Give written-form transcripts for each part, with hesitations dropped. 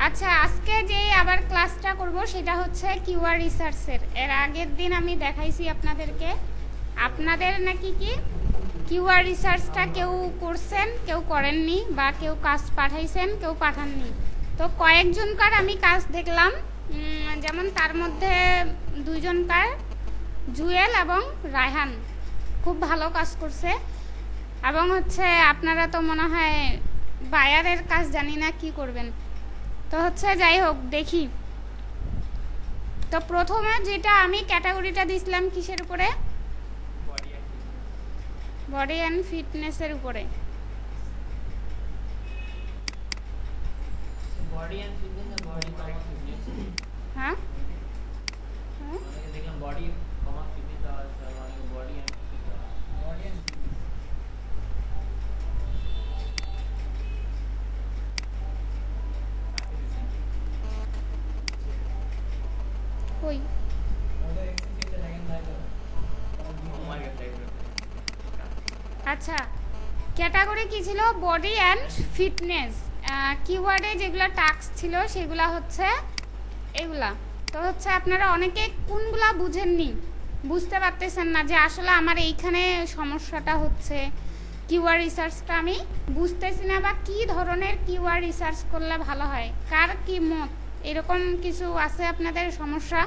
আচ্ছা, আজকে যে আবার ক্লাসটা করব সেটা হচ্ছে কিওয়ার্ড রিসার্চের। এর আগের দিন আমি দেখাইছি আপনাদেরকে, আপনাদের নাকি কি কিওয়ার্ড রিসার্চটা কেউ করছেন, কেউ করেননি, বা কেউ কাজ পাঠাইছেন, কেউ পাঠাননি। তো কয়েকজনকার আমি কাজ দেখলাম, যেমন তার মধ্যে দুইজনকার, জুয়েল এবং রায়হান, খুব ভালো কাজ করছে। এবং হচ্ছে আপনারা তো মনে হয় বায়ারের কাজ জানি না কি করবেন। তো হচ্ছে যাই হোক, দেখি। তো প্রথমে যেটা আমি ক্যাটাগরিটা দিছিলাম কিসের উপরে? বডি অ্যান্ড ফিটনেসের উপরে। বডি এন্ড ফিটনেস আর বডি কমা ফিটনেস। হ্যাঁ মানে দেখলাম বডি কমা ফিটনেস আর মানে বডি এন্ড কই আচ্ছা, ক্যাটাগরি কি ছিল? Body and fitness. কিওয়ার্ডে যেগুলো টাস্ক ছিল সেগুলো হচ্ছে এগুলা। তো হচ্ছে আপনারা অনেকে কোনগুলা বুঝেননি, বুঝতে পারতেছেন না যে আসলে আমার এইখানে সমস্যাটা হচ্ছে, কিওয়ার্ড রিসার্চটা আমি বুঝতেছি না, বা কি ধরনের কিওয়ার্ড রিসার্চ করলে ভালো হয়, কার কি মত, এরকম কিছু আছে আপনাদের সমস্যা?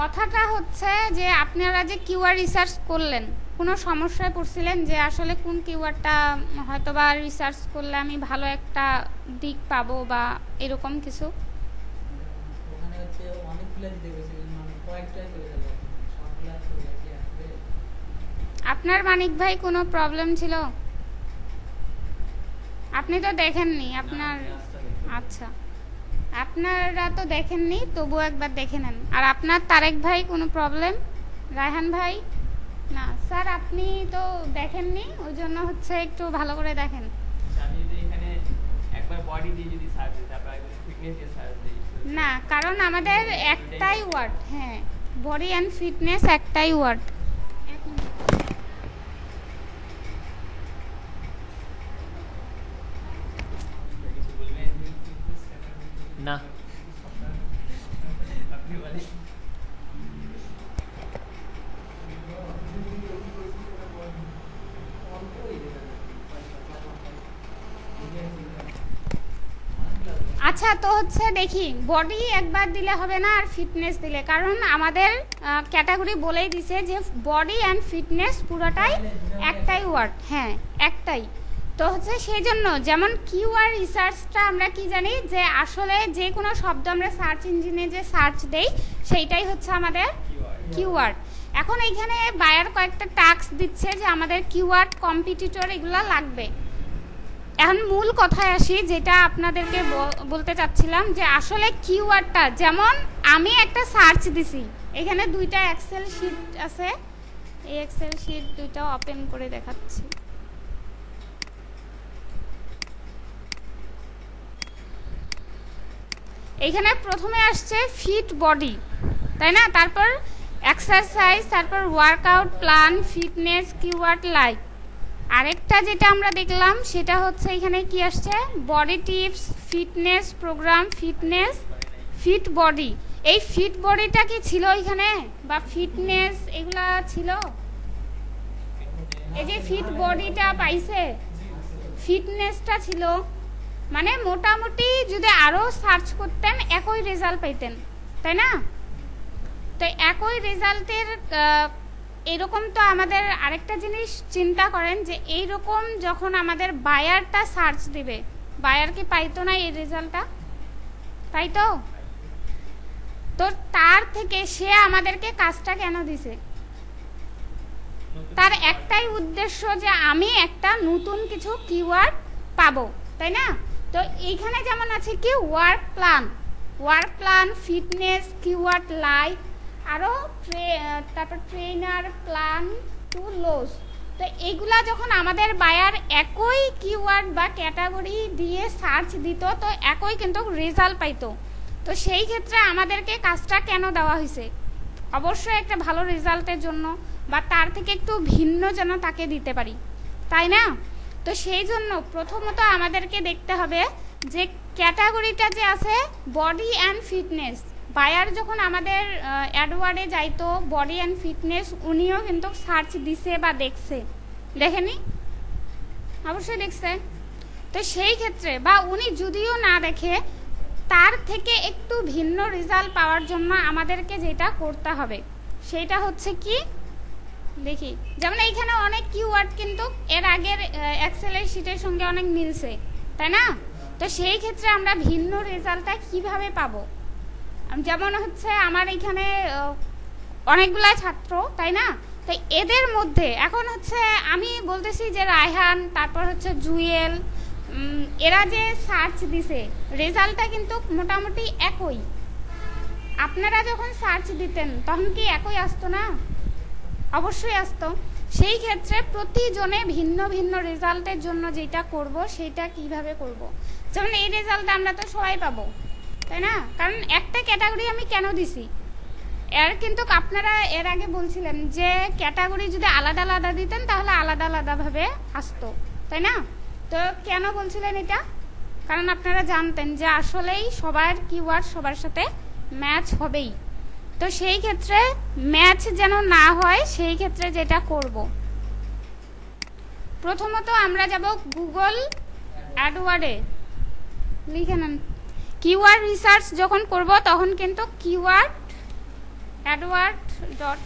কথাটা হচ্ছে যে আপনারা যে কিওয়ার্ড রিসার্চ করলেন, কোনো সমস্যায় পড়ছিলেন যে আসলে কোন কিওয়ার্ডটা হয়তোবা রিসার্চ করলে আমি ভালো একটা দিক পাবো, বা এরকম কিছু? ওখানে হচ্ছে অনেকগুলো দিতে গেছে, মানে কয়েকটা করে গেল, সবগুলা করে কি আসবে? আপনার মানিক ভাই কোনো প্রবলেম ছিল? আপনি তো দেখেননি আপনার, আচ্ছা আপনারা তো দেখেননি, তবুও একবার দেখে নেন। আর আপনার তারেক ভাই কোনো প্রবলেম? রায়হান ভাই? না স্যার, আপনি তো দেখেননি, ওই জন্য হচ্ছে একটু ভালো করে দেখেন। আমি যদি এখানে একবার বডি দিয়ে যদি সার্চ দিই, তারপর একবার ফিটনেস দিয়ে সার্চ দিই, না, কারণ আমাদের একটাই ওয়ার্ড। হ্যাঁ, বডি অ্যান্ড ফিটনেস একটাই ওয়ার্ড। কিছু বলবেন না? আপনি বলেন। আচ্ছা, তো হচ্ছে দেখি, বডি একবার দিলে হবে না, আর ফিটনেস দিলে, কারণ আমাদের ক্যাটাগরি বলেই দিছে যে বডি অ্যান্ড ফিটনেস পুরোটাই একটাই ওয়ার্ড। হ্যাঁ, একটাই। তো হচ্ছে সেই জন্য, যেমন কিওয়ার্ড রিসার্চটা আমরা কি জানি যে আসলে যে কোনো শব্দ আমরা সার্চ ইঞ্জিনে যে সার্চ দেই সেইটাই হচ্ছে আমাদের কিওয়ার্ড। এখন এইখানে বায়ার কয়েকটা টাস্ক দিচ্ছে যে আমাদের কিওয়ার্ড কম্পিটিটর এগুলো লাগবে। এখন মূল কথায় আসি, যেটা আপনাদেরকে বলতে চাচ্ছিলাম, যে আসলে কিওয়ার্ডটা, যেমন আমি একটা সার্চ দিছি, এখানে দুইটা এক্সেল শিট আছে, এই এক্সেল শিট দুইটা ওপেন করে দেখাচ্ছি। এইখানে প্রথমে আসছে ফিট বডি, তাই না? তারপর এক্সারসাইজ, তারপর workout plan, fitness, keyword like. আরেকটা যেটা আমরা দেখলাম সেটা হচ্ছে এখানে কি আসছে? Body tips, fitness program, fitness, fit body. এই ফিট বডিটা কি ছিল এখানে, বা ফিটনেস এগুলা ছিল? এই যে ফিট বডিটা পাইছে, ফিটনেসটা ছিল, মানে মোটামুটি যদি আরো সার্চ করতেন একই রেজাল্ট পাইতেন, তাই না? তো একই রেজাল্টের এরকম তো আমাদের আরেকটা জিনিস চিন্তা করেন, যে এইরকম যখন আমাদের বায়ারটা সার্চ দিবে, বায়ার কি পাইতো না এই রেজাল্টটা? পাইতো। তো তার থেকে সে আমাদেরকে কাজটা কেন দিছে? তার একটাই উদ্দেশ্য যে আমি একটা নতুন কিছু কিওয়ার্ড পাবো, তাই না? তো এইখানে যেমন আছে কি work plan, fitness, keyword like, আরও তারপর ট্রেনার, প্ল্যান টু লস। তো এইগুলা যখন আমাদের বায়ার একই কিওয়ার্ড বা ক্যাটাগরি দিয়ে সার্চ দিত, তো একই কিন্তু রেজাল্ট পাইতো। তো সেই ক্ষেত্রে আমাদেরকে কাজটা কেন দেওয়া হয়েছে? অবশ্যই একটা ভালো রেজাল্টের জন্য, বা তার থেকে একটু ভিন্ন যেন তাকে দিতে পারি, তাই না? তো সেই জন্য প্রথমত আমাদেরকে দেখতে হবে যে ক্যাটাগরিটা যে আছে বডি অ্যান্ড ফিটনেস। বায়ার যখন আমাদের অ্যাডওয়ার্ডে যাইতো বডি অ্যান্ড ফিটনেস, উনিও কিন্তু সার্চ দিছে বা দেখছে, দেখেনি? অবশ্যই দেখছে। তো সেই ক্ষেত্রে বা উনি যদিও না দেখে, তার থেকে একটু ভিন্ন রেজাল্ট পাওয়ার জন্য আমাদেরকে যেটা করতে হবে সেটা হচ্ছে কি, দেখি যেমন এইখানে অনেক কিওয়ার্ড কিন্তু এর আগের এক্সেলের শিটের সঙ্গে অনেক মিলছে, তাই না? তো সেই ক্ষেত্রে আমরা ভিন্ন রেজাল্টটা কিভাবে পাবো? যেমন হচ্ছে আমার এখানে অনেকগুলা ছাত্র, তাই না? তো এদের মধ্যে এখন হচ্ছে আমি বলতেছি যে রায়হান, তারপর হচ্ছে জুয়েল, এরা যে সার্চ দিছে রেজাল্টটা কিন্তু মোটামুটি একই। আপনারা যখন সার্চ দিতেন তখন কি একই আসতো না? অবশ্যই আসতো। সেই ক্ষেত্রে প্রতিজনে ভিন্ন ভিন্ন রেজাল্টের জন্য যেটা করব সেটা কিভাবে করব। যেমন এই রেজাল্টটা আমরা তো সবাই পাবো, তাই না? কারণ একটা ক্যাটাগরি আমি কেন দিছি, এর কিন্তু আপনারা এর আগে বলছিলেন যে ক্যাটাগরি যদি আলাদা আলাদা দিতেন তাহলে আলাদা আলাদাভাবে আসতো, তাই না? তো কেন বলছিলেন এটা? কারণ আপনারা জানতেন যে আসলেই সবার কিওয়ার্ড সবার সাথে ম্যাচ হবেই। তো সেই ক্ষেত্রে ম্যাচ যেন না হয় সেই ক্ষেত্রে যেটা করব, প্রথমত আমরা যাব গুগল অ্যাডওয়ার্ডে, লিখে নেন। কিওয়ার্ড রিসার্চ যখন করব তখন কিন্তু কিওয়ার্ড অ্যাডওয়ার্ড ডট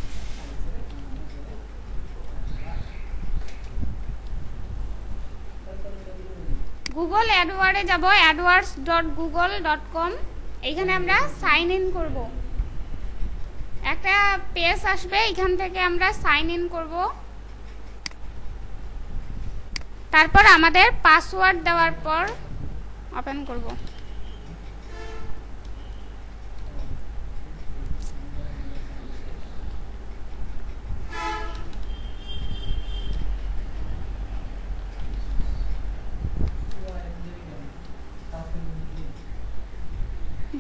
গুগল অ্যাডওয়ার্ডে যাব, adwords.google.com। এইখানে আমরা সাইন ইন করব, একটা পেজ আসবে, এখান থেকে আমরা সাইন ইন করব। তারপর আমাদের পাসওয়ার্ড দেওয়ার পর ওপেন করব।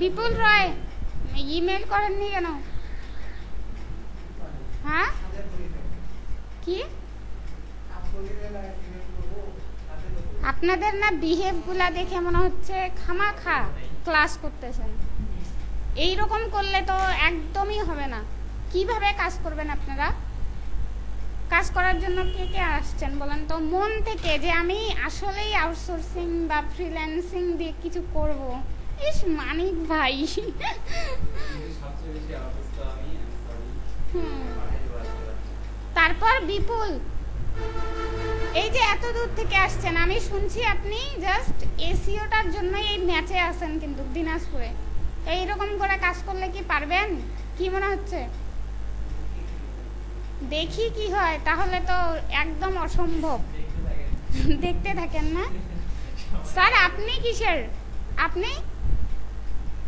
বিপুল রয় ইমেল করেননি কেন? হ্যাঁ কি আপনাদের না বিহেভ গুলা দেখে মনে হচ্ছে খামাখা ক্লাস করতেছেন। এই রকম করলে তো একদমই হবে না। কিভাবে কাজ করবেন আপনারা? কাজ করার জন্য কে কে আসছেন বলেন তো মন থেকে, যে আমি আসলেই আউটসোর্সিং বা ফ্রিল্যান্সিং দিয়ে কিছু করব। ইস মানিক ভাই, তারপর বিপুল, এই যে এত দূর থেকে আসছেন, আমি শুনছি আপনি জাস্ট এসইওটার জন্য এই ম্যাচে আছেন কিন্তু দিনাজপুরে। এইরকম করে কাজ করলে কি পারবেন? কি মনে হচ্ছে? দেখি কি হয়, তাহলে তো একদম অসম্ভব। দেখতে থাকেন না স্যার। আপনি কিসের? আপনি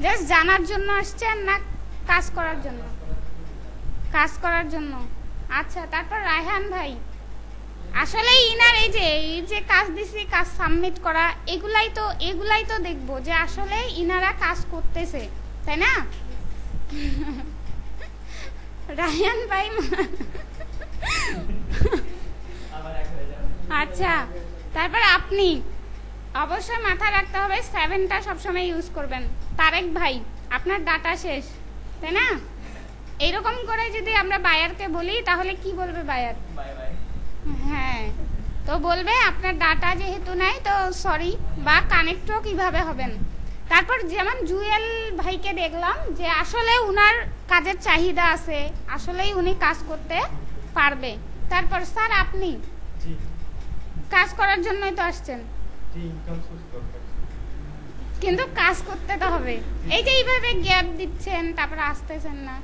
জাস্ট জানার জন্য আসছেন না কাজ করার জন্য? কাজ করার জন্য। আচ্ছা, তারপর রায়হান ভাই, আসলে ইনার এই যে কাজ দিছি, কাজ সাবমিট করা, এগুলাই তো দেখবো যে আসলে ইনারা কাজ করতেছে, তাই না? রায়হান ভাই আচ্ছা, তারপর আপনি অবশ্যই মাথায় রাখতে হবে 7টা সবসময় ইউজ করবেন। তারেক ভাই, আপনার ডাটা শেষ, তাই না? এইরকম করে যদি আমরা বায়ারকে বলি তাহলে কি বলবে বায়ার? হ্যাঁ, তো বলবে আপনার ডাটা যেহেতু নাই তো সরি, বা কানেক্টও কিভাবে হবেন। তারপর যেমন জুয়েল ভাইকে দেখলাম যে আসলে উনার কাজের চাহিদা আছে, আসলেই উনি কাজ করতে পারবে। তারপর স্যার আপনি কাজ করার জন্যই তো আসছেন, কিন্তু কাজ করতে তো হবে। এই যে এইভাবে গ্যাপ দিচ্ছেন তারপর আসতেছেন না।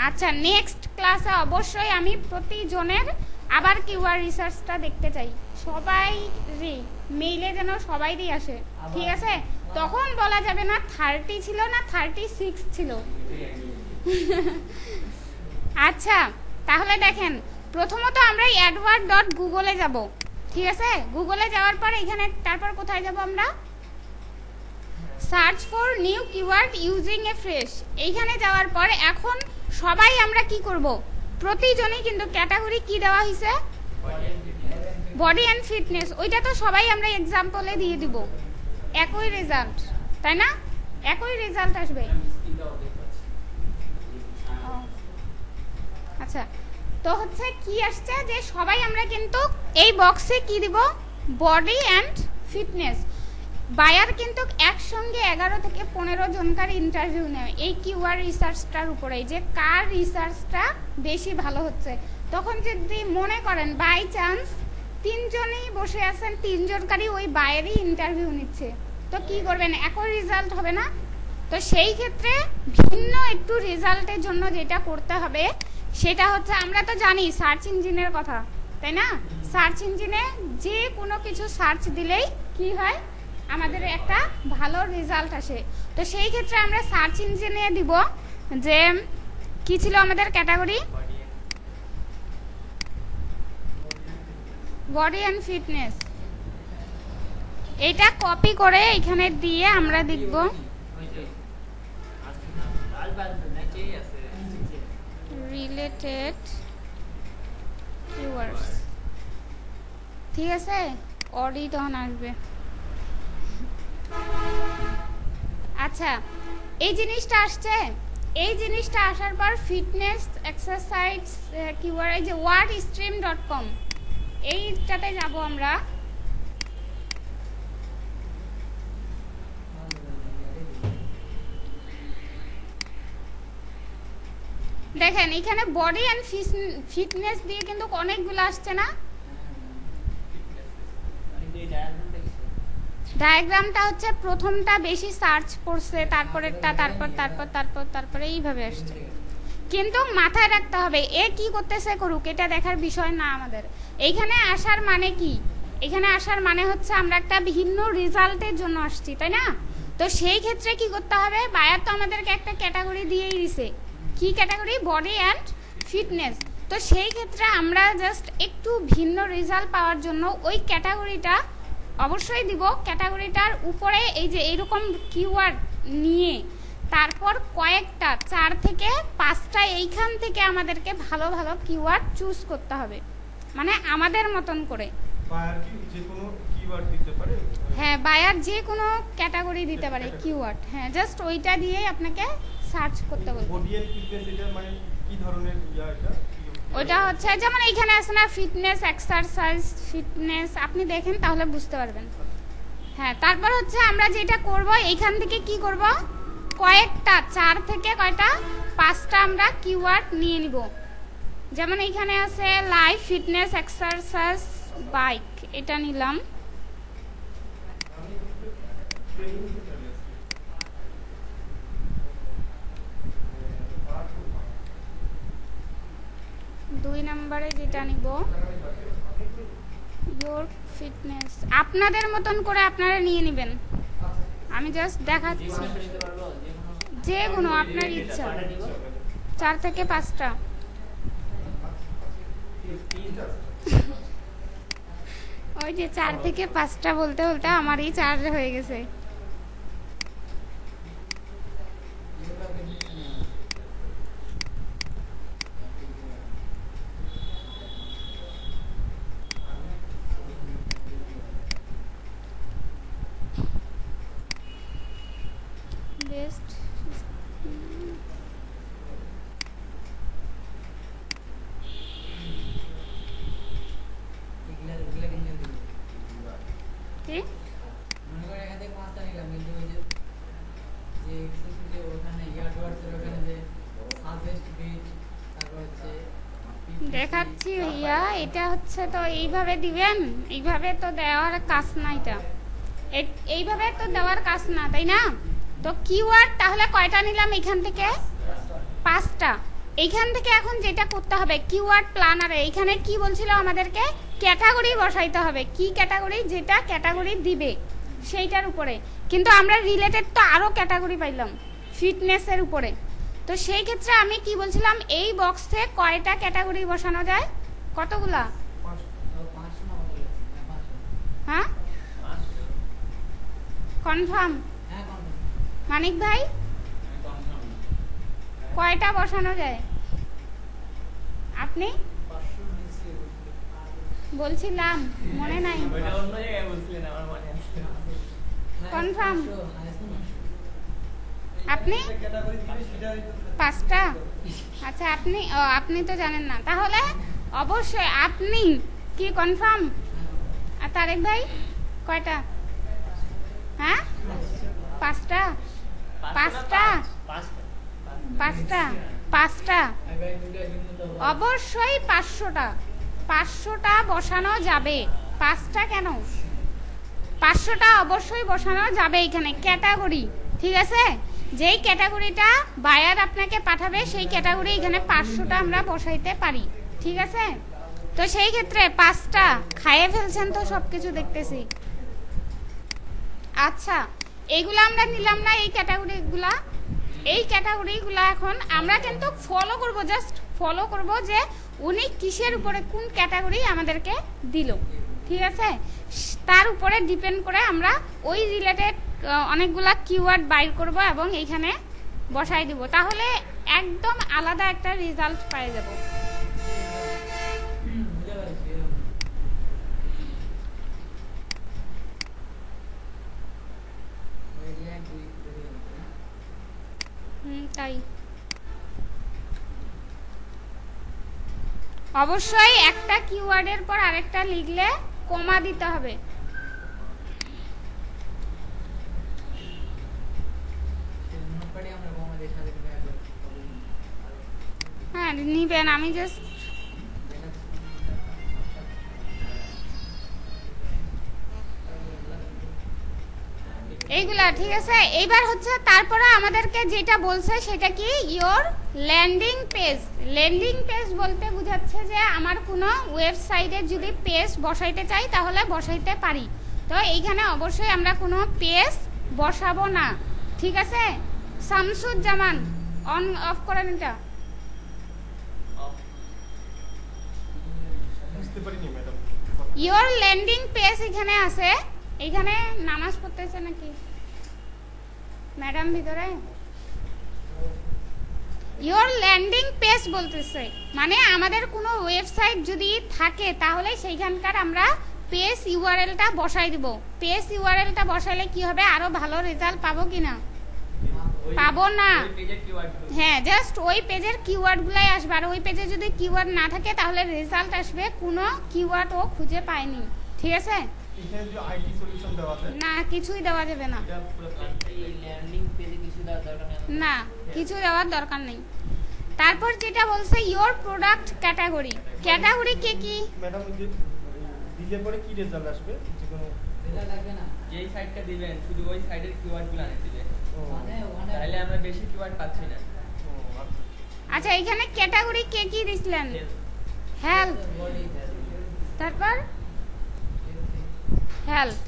আচ্ছা, নেক্সট ক্লাসে অবশ্যই আমি প্রতিজনের আবার কিওয়ার্ড রিসার্চটা দেখতে চাই। সবাই মেইলে যেন সবাইরই আসে, ঠিক আছে? তখন বলা যাবে না 30 ছিল না 36 ছিল। আচ্ছা, তাহলে দেখেন, প্রথমত আমরা adword.google-এ যাব, ঠিক আছে? গুগলে যাওয়ার পর এখানে তারপর কোথায় যাব আমরা? Search for new keyword using a fresh. এইখানে যাওয়ার পর এখন সবাই আমরা কি করব? প্রতিজনই কিন্তু ক্যাটাগরি কি দেওয়া হয়েছে? বডি অ্যান্ড ফিটনেস, ওইটা তো সবাই আমরা এক্সাম্পলে দিয়ে দিব, একই রেজাল্ট, তাই না? একই রেজাল্ট আসবে। আচ্ছা, তো হচ্ছে কি আসছে যে সবাই আমরা কিন্তু এই বক্সে কি দিব, বডি অ্যান্ড ফিটনেস। বায়ার কিন্তু একসঙ্গে 11 থেকে 15 জনকার ইন্টারভিউ নেয় এই কিওয়ার্ড রিসার্চটার উপরে, যে কার রিসার্চটা বেশি ভালো হচ্ছে। তখন যদি মনে করেন বাই চান্স 3 জনই বসে আছেন, 3 জনকারই ওই বায়ারই ইন্টারভিউ নিচ্ছে, তো কি করবেন, একই রেজাল্ট হবে না? তো সেই ক্ষেত্রে ভিন্ন একটু রেজাল্টের জন্য যেটা করতে হবে সেটা হচ্ছে, আমরা তো জানি সার্চ ইঞ্জিনের কথা, তাই না? সার্চ ইঞ্জিনে যে কোনো কিছু সার্চ দিলেই কি হয়, আমাদের একটা ভালো রেজাল্ট আসে। তো সেই ক্ষেত্রে আমরা সার্চ ইঞ্জিনে দিব যে কি ছিল আমাদের ক্যাটাগরি, বডি অ্যান্ড ফিটনেস। এটা কপি করে এখানে দিয়ে আমরা লিখব রিলেটেড কিওয়ার্ডস, ঠিক আছে? অডি তখন আসবে। আচ্ছা, এই জিনিসটা আসছে, এই জিনিসটা আসার পর ফিটনেস এক্সারসাইজ কিওয়ার্ড, এই যে wordstream.com, এইটাতে যাব আমরা। দেখেন এখানে বডি অ্যান্ড ফিটনেস দিয়ে কিন্তু অনেকগুলো আসছে না? ডায়াগ্রামটা হচ্ছে প্রথমটা বেশি সার্চ করছে, তারপরেরটা, তারপরে এইভাবে আসছে। কিন্তু মাথায় রাখতে হবে এ কি করতেছে করুক, এটা দেখার বিষয় না আমাদের। এইখানে আসার মানে কি, এখানে আসার মানে হচ্ছে আমরা একটা ভিন্ন রেজাল্টের জন্য আসছি, তাই না? তো সেই ক্ষেত্রে কি করতে হবে, বায়ার তো আমাদেরকে একটা ক্যাটাগরি দিয়েই দিছে, কি ক্যাটাগরি, বডি অ্যান্ড ফিটনেস। তো সেই ক্ষেত্রে আমরা জাস্ট একটু ভিন্ন রেজাল্ট পাওয়ার জন্য ওই ক্যাটাগরিটা অবশ্যই দিব। ক্যাটাগরিটার উপরে এই যে এইরকম কিওয়ার্ড নিয়ে তারপর কয়েকটা 4 থেকে 5টা এইখান থেকে আমাদেরকে ভালো ভালো কিওয়ার্ড চুজ করতে হবে, মানে আমাদের মতন করে। বায়ার কি যে কোনো কিওয়ার্ড দিতে পারে? হ্যাঁ, বায়ার যে কোনো ক্যাটাগরি দিতে পারে কিওয়ার্ড, হ্যাঁ, জাস্ট ওইটা দিয়ে আপনাকে সার্চ করতে বলবে। বডি এন্ড ফিটনেস এটা মানে কি ধরনের এটা? ওটা হচ্ছে যেমন এইখানে আছে না ফিটনেস এক্সারসাইজ ফিটনেস, আপনি দেখেন তাহলে বুঝতে পারবেন। হ্যাঁ, তারপর হচ্ছে আমরা যেটা করব এইখান থেকে কি করব, কয়েকটা 4 থেকে কয়টা 5টা আমরা কিওয়ার্ড নিয়ে নিব। যেমন এইখানে আছে লাইফ ফিটনেস এক্সারসাইজ বাইক, এটা নিলাম। দুই নম্বরে যেটা নিব ইয়োর ফিটনেস, আপনাদের মতন করে আপনারা নিয়ে নেবেন, আমি জাস্ট দেখাচ্ছি, যে কোনো আপনার ইচ্ছা, 4 থেকে 5টা। ওই যে 4 থেকে 5টা বলতে বলতে আমারই 4 হয়ে গেছে। বেস্ট কি মনে করে এখান থেকে 5টা নিলাম, কিন্তু ওই যে যে ওখানে ইয়ার্ডওয়ার্ডসের ওখানে যে সাজেস্ট বিট, তারপর হচ্ছে দেখাচ্ছি ভাইয়া, এটা হচ্ছে তো এইভাবে দিবেন, এইভাবে তো দেওয়ার কাজ না, এটা এইভাবে তো দেওয়ার কাজ না, তাই না? তো কিওয়ার্ড তাহলে কয়টা নিলাম এখান থেকে, 5টা। এইখান থেকে এখন যেটা করতে হবে কিওয়ার্ড প্ল্যানারে, এইখানে কি বলছিল আমাদেরকে, ক্যাটাগরি বসাইতে হবে, কি ক্যাটাগরি, যেটা ক্যাটাগরি দিবে সেইটার উপরে। কিন্তু আমরা রিলেটেড তো আরো ক্যাটাগরি পাইলাম ফিটনেসের উপরে। তো সেই ক্ষেত্রে আমি কি বলছিলাম, এই বক্সে কয়টা ক্যাটাগরি বসানো যায়, কতগুলা, 500 না বলে, হ্যাঁ কনফার্ম? হ্যাঁ মানিক ভাই কয়টা বসানো যায় আপনি? বলছিলাম মনে নাই ওইটা অন্য জায়গায় বলছিলেন আমার মনে আছে Confirm. হায়েস্ট 900 আপনি ক্যাটাগরি দিবে সেটা 5টা আচ্ছা আপনি তো জানেন না তাহলে অবশ্যই আপনি কি কনফার্ম আর তারেক ভাই কয়টা হ্যাঁ 5টা 5টা একবার দুটো কিন্তু তো অবশ্যই 500টা বসানো যাবে 5টা কেন 500টা অবশ্যই বসানো যাবে এখানে ক্যাটাগরি ঠিক আছে যেই ক্যাটাগরিটা বায়ার আপনাকে পাঠাবে সেই ক্যাটাগরি এখানে 500টা আমরা বসাইতে পারি ঠিক আছে তো সেই ক্ষেত্রে 5টা খাইয়ে ফেলছেন তো সবকিছু দেখতেছি আচ্ছা এইগুলো আমরা নিলাম না এই ক্যাটাগরিগুলা এখন আমরা কিন্তু ফলো করব জাস্ট ফলো করব যে উনি কিসের উপরে কোন ক্যাটাগরি আমাদেরকে দিল ঠিক আছে তার উপরে ডিপেন্ড করে আমরা ওই রিলেটেড অনেকগুলা কিওয়ার্ড বাইর করব এবং এইখানে বসাই দিব তাহলে একদম আলাদা একটা রেজাল্ট পেয়ে যাব বুঝতে পারছি ওই যে এক দুই তাই অবশ্যই একটা কিওয়ার্ডের পর আরেকটা লিখলে কমা দিতে হবে নোটপ্যাডে আমরা কমাদের সাথে করে একবার হ্যাঁ নিবেন আমি জাস্ট এইগুলা ঠিক আছে এইবার হচ্ছে তারপরে আমাদেরকে যেটা বলছে সেটা কি ইওর ল্যান্ডিং পেজ বলতে বোঝাচ্ছে যে আমার কোনো ওয়েবসাইটে যদি পেজ বসাইতে চাই তাহলে বসাইতে পারি তো এইখানে অবশ্যই আমরা কোনো পেজ বসাবো না ঠিক আছে শামসুজ্জামান অন অফ করেন এটা বুঝতে পারিনি ম্যাডাম ইওর ল্যান্ডিং পেজ এখানে আছে এখানে নামাজ পড়তেছে নাকি ম্যাডাম ভিতরে ইওর ল্যান্ডিং পেজ বলতেছে মানে আমাদের কোনো ওয়েবসাইট যদি থাকে তাহলে সেইখানকার আমরা পেজ ইউআরএলটা বসাই দিব পেজ ইউআরএলটা বসাইলে কি হবে আরো ভালো রেজাল্ট পাবো কিনা পাবো না ওই পেজের কিওয়ার্ড হ্যাঁ জাস্ট ওই পেজের কিওয়ার্ডগুলাই আসবে আর ওই পেজে যদি কিওয়ার্ড না থাকে তাহলে রেজাল্ট আসবে কোনো কিওয়ার্ড ও খুঁজে পায়নি ঠিক আছে এখানে যে আইটি সলিউশন দেওয়া আছে না কিছুই দেওয়া যাবে না এটা পুরো এই ল্যান্ডিং পেজে কিছু দেওয়ার দরকার নেই আমাদের। না কিছু দেওয়ার দরকার নেই তারপর যেটা বলছে ইওর প্রোডাক্ট ক্যাটাগরি কে কি ম্যাডাম যে দিলে পরে কি রেজাল্ট আসবে যে কোনো রেজাল্ট লাগবে না যেই সাইটটা দিবেন শুধু ওই সাইডের কিওয়ার্ডগুলো আনে দিবেন মানে ওখানে তাহলে আমরা বেশি কিওয়ার্ড পাচ্ছি না ও আচ্ছা আচ্ছা এখানে ক্যাটাগরি কে কি দিছিলেন হেলথ বডি তারপর হেলথ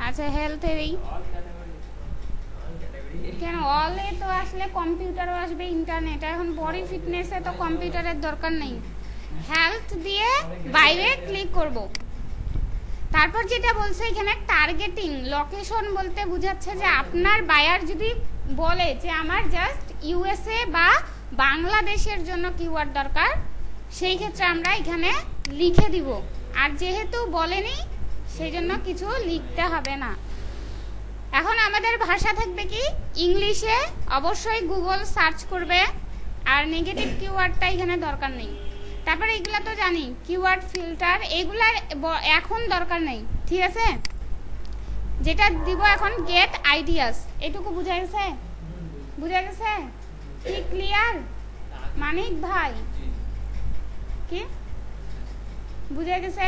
আচ্ছা হেলথের এই অল ক্যাটাগরি কেন অলে তো আসলে কম্পিউটারও আসবে ইন্টারনেট এখন বডি ফিটনেসে তো কম্পিউটারের দরকার নেই হেলথ দিয়ে বাইরে ক্লিক করব তারপর যেটা বলছে এখানে টার্গেটিং লোকেশন বলতে বোঝাচ্ছে যে আপনার বায়ার যদি বলে যে আমার জাস্ট ইউএসএ বা বাংলাদেশের জন্য কিওয়ার্ড দরকার সেই ক্ষেত্রে আমরা এখানে লিখে দিব আর যেহেতু বলেনি সেই জন্য কিছু লিখতে হবে না এখন আমাদের ভাষা থাকবে কি ইংলিশে অবশ্যই গুগল সার্চ করবে আর নেগেটিভ কিওয়ার্ডটা এখানে দরকার নেই তারপরে এগুলা তো জানি কিওয়ার্ড ফিল্টার এগুলার এখন দরকার নেই ঠিক আছে যেটা দিব এখন গেট আইডিয়াস এটুকু বুঝা গেছে কি ক্লিয়ার মানিক ভাই কি বুঝে গেছে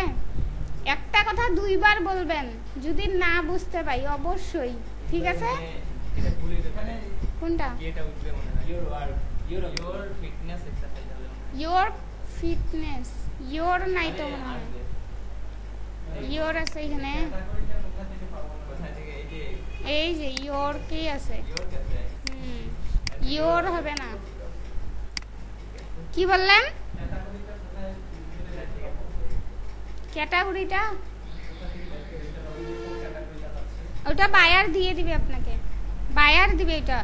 একটা কথা দুইবার বলবেন যদি না বুঝতে পাই অবশ্যই ঠিক আছে এটা ভুলে যেতে পারে কোনটা এটা উঠবে মনে হয় ইওর ফিটনেস এক্সারসাইজ হবে ইওর ফিটনেস ইওর নাই তো মনে হয় আসবে। ইওর আছে এখানে কোথা থেকে এই যে ইওর কি আছে ইওর কাছে ইওর হবে না কি বললেন ক্যাটাগরিটা ওটা বায়ার দিয়ে দিবে আপনাকে বায়ার দিবে এটা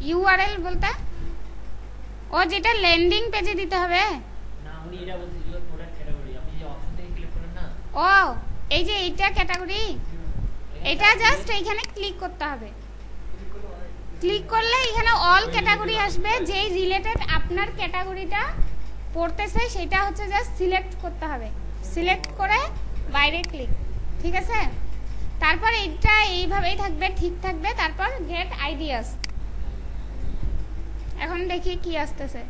ইউআরএল বলতে ও যেটা ল্যান্ডিং পেজে দিতে হবে উনি এটা বলছে যেগুলো প্রোডাক্ট ক্যাটাগরি আপনি যে অপশন থেকে ক্লিক করেন না ও এই যে এইটা ক্যাটাগরি, এটা জাস্ট এইখানে ক্লিক করতে হবে। ক্লিক করলে এখানে অল ক্যাটাগরি আসবে, যেই রিলেটেড আপনার ক্যাটাগরিটা পড়তেছে সেটা হচ্ছে জাস্ট সিলেক্ট করতে হবে। সিলেক্ট করে বাইরে ক্লিক, ঠিক আছে? তারপর এটা এইভাবেই থাকবে, ঠিক থাকবে। তারপর গেট আইডিয়াস। এখন দেখি কি আসতেছে।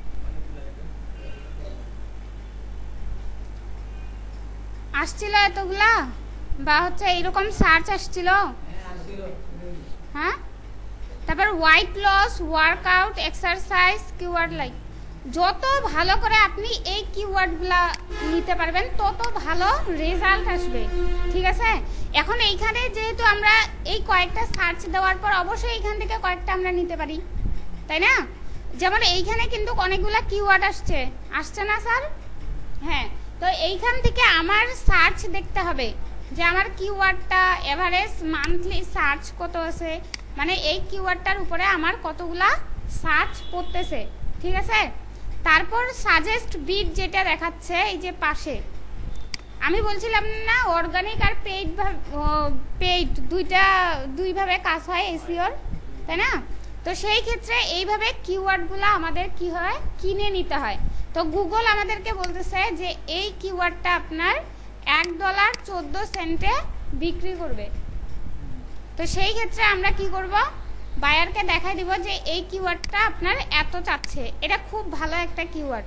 আসছিল এতগুলা, বা হচ্ছে এইরকম সার্চ আসছিল, হ্যাঁ? তারপর weight loss, workout, exercise, keyword like. যত ভালো করে আপনি এই কিওয়ার্ডগুলা নিতে পারবেন তত ভালো রেজাল্ট আসবে, ঠিক আছে? এখন এইখানে যেহেতু আমরা এই কয়েকটা সার্চ দেওয়ার পর অবশ্যই এইখান থেকে কয়েকটা আমরা নিতে পারি, তাই না? যেমন এইখানে কিন্তু অনেকগুলা কিওয়ার্ড আসছে না স্যার? হ্যাঁ, তো এইখান থেকে আমার সার্চ দেখতে হবে যে আমার কিওয়ার্ডটা এভারেজ মান্থলি সার্চ কত আছে, মানে এই কিওয়ার্ডটার উপরে আমার কতগুলা সার্চ পড়তেছে, ঠিক আছে? তারপর সাজেস্ট বিট যেটা দেখাচ্ছে এই যে পাশে, আমি বলছিলাম না অর্গানিক আর পেইড দুইভাবে কাজ হয় এসইওর, তাই না? তো সেই ক্ষেত্রে এইভাবে কিওয়ার্ডগুলো আমাদের কি হয়, কিনে নিতে হয়। তো গুগল আমাদেরকে বলতেছে যে এই কিওয়ার্ডটা আপনার $1.14 বিক্রি করবে। তো সেই ক্ষেত্রে আমরা কি করব, বায়ারকে দেখাই দিব যে এই কিওয়ার্ডটা আপনার এত চাচ্ছে, এটা খুব ভালো একটা কিওয়ার্ড।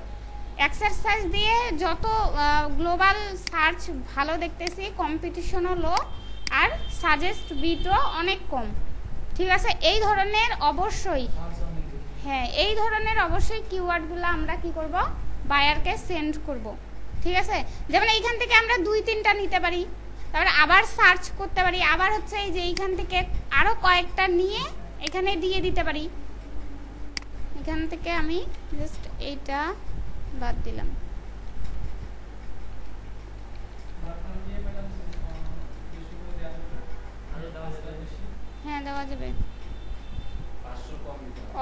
এক্সারসাইজ দিয়ে যত গ্লোবাল সার্চ ভালো দেখতেছি, কম্পিটিশনও লো, আর সাজেস্ট বিটও অনেক কম, ঠিক আছে? এই ধরনের অবশ্যই, হ্যাঁ, এই ধরনের অবশ্যই কিওয়ার্ডগুলো আমরা কি করব, বায়ারকে সেন্ড করব, ঠিক আছে? যেমন এইখান থেকে আমরা 2-3টা নিতে পারি, তারপরে আবার সার্চ করতে পারি, আবার হচ্ছে এই যে এইখান থেকে আরো কয়েকটা নিয়ে এখানে দিয়ে দিতে পারি। এখান থেকে আমি জাস্ট এইটা বাদ দিলাম। হ্যাঁ, দেওয়া যাবে।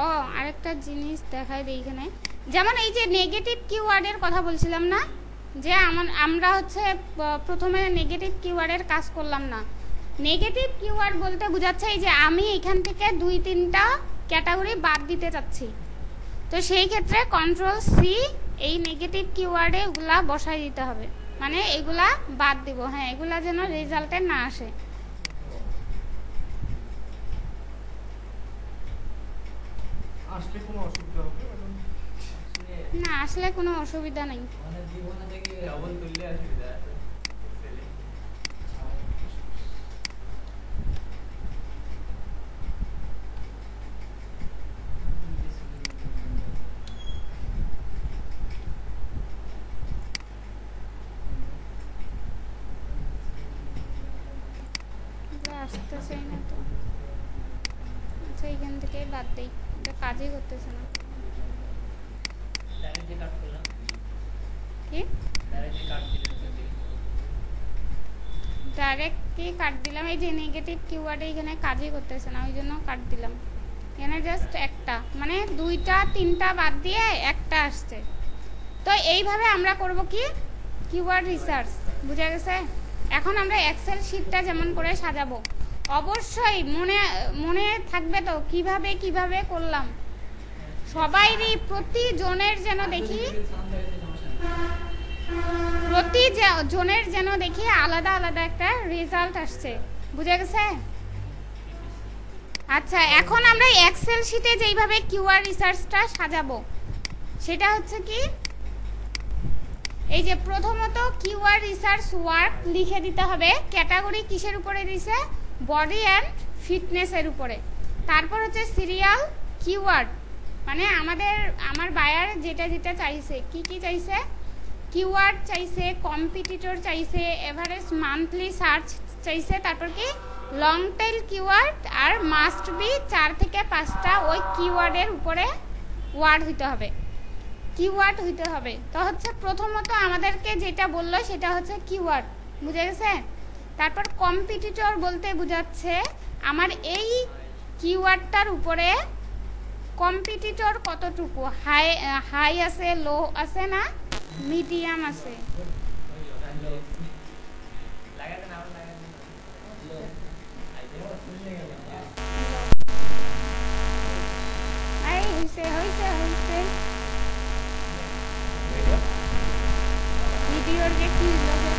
ও আরেকটা জিনিস দেখাই দিই এখানে, যেমন এই যে নেগেটিভ কিওয়ার্ডের কথা বলছিলাম না, যে আমরা হচ্ছে প্রথমে নেগেটিভ কিওয়ার্ডের কাজ করলাম না। নেগেটিভ কিওয়ার্ড বলতে বোঝাচ্ছে এই যে আমি এখান থেকে 2-3টা ক্যাটাগরি বাদ দিতে চাচ্ছি, তো সেই ক্ষেত্রে Ctrl+C এই নেগেটিভ কিওয়ার্ডে এগুলা বসাই দিতে হবে, মানে এগুলা বাদ দিব, হ্যাঁ, এগুলা যেন রেজাল্টে না আসে। আসলে কোনো অসুবিধা হবে না, আসলে কোনো অসুবিধা নেই। আসতেছেই না তো, আচ্ছা এইখান থেকে বাদ দেই, এটা কাজই করতেছে না। ডাইরেক্টলি কাট করলাম, কি ডাইরেক্টলি কাট দিলেন, ডাইরেক্টলি কাট দিলাম, এই যে নেগেটিভ কিওয়ার্ডে এখানে কাজই করতেছে না, ওই জন্য কাট দিলাম। এখানে জাস্ট একটা, মানে 2-3টা বাদ দিয়ে একটা আসছে। তো এইভাবে আমরা করব কি, কিওয়ার্ড রিসার্চ, বুঝা গেছে? এখন আমরা এক্সেল শিটটা যেমন করে সাজাবো, অবশ্যই মনে থাকবে তো কিভাবে করলাম। সবাইরই প্রতিজনের যেন দেখি আলাদা আলাদা একটা রেজাল্ট আসছে, বুঝা গেছে? আচ্ছা, এখন আমরা এক্সেল শিটে যেইভাবে কিওয়ার্ড রিসার্চটা সাজাবো সেটা হচ্ছে কি, এই যে প্রথমত কিওয়ার্ড রিসার্চ ওয়ার্ক লিখে দিতে হবে। ক্যাটাগরি কিসের উপরে দিছে, বডি অ্যান্ড ফিটনেসের উপরে। তারপর হচ্ছে সিরিয়াল কিওয়ার্ড, মানে আমার বায়ার যেটা চাইছে, কি চাইছে, কিওয়ার্ড চাইছে, কম্পিটিটর চাইছে, এভারেজ মান্থলি সার্চ চাইছে, তারপর কি লং টেল কিওয়ার্ড, আর মাস্ট বি 4 থেকে 5টা ওই কিওয়ার্ডের উপরে ওয়ার্ড হইতে হবে, কিওয়ার্ড হইতে হবে। তো হচ্ছে প্রথমত আমাদেরকে যেটা বললো সেটা হচ্ছে কিওয়ার্ড, বুঝে গেছে? তারপর কম্পিটিটর বলতে বোঝাচ্ছে আমার এই কিওয়ার্ডটার উপরে কম্পিটিটর কতটুকু, হাই আছে, লো আছে না, মিডিয়াম আছে। লাগাতে না লাগাতে এই হইছে ভিডিওর যে কি লাগে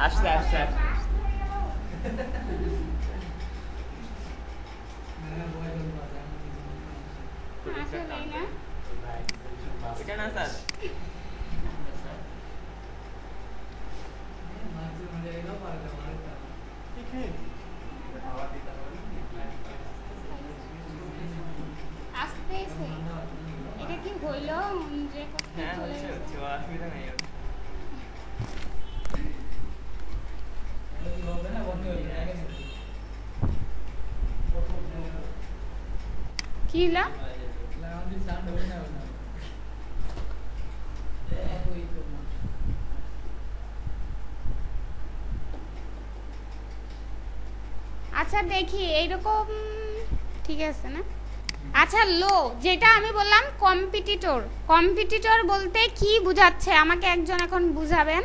আসছে আসছে আসলেই না এটা না স্যার আসতেছে এটা কি হইলো যে কোথায় হ্যাঁ চলে হচ্ছে গেছে? অসুবিধা নেই ওর। কি হলো আচ্ছা দেখি এইরকম ঠিক আছে না আচ্ছা লো যেটা আমি বললাম কম্পিটিটর বলতে কি বোঝাচ্ছে আমাকে একজন এখন বুঝাবেন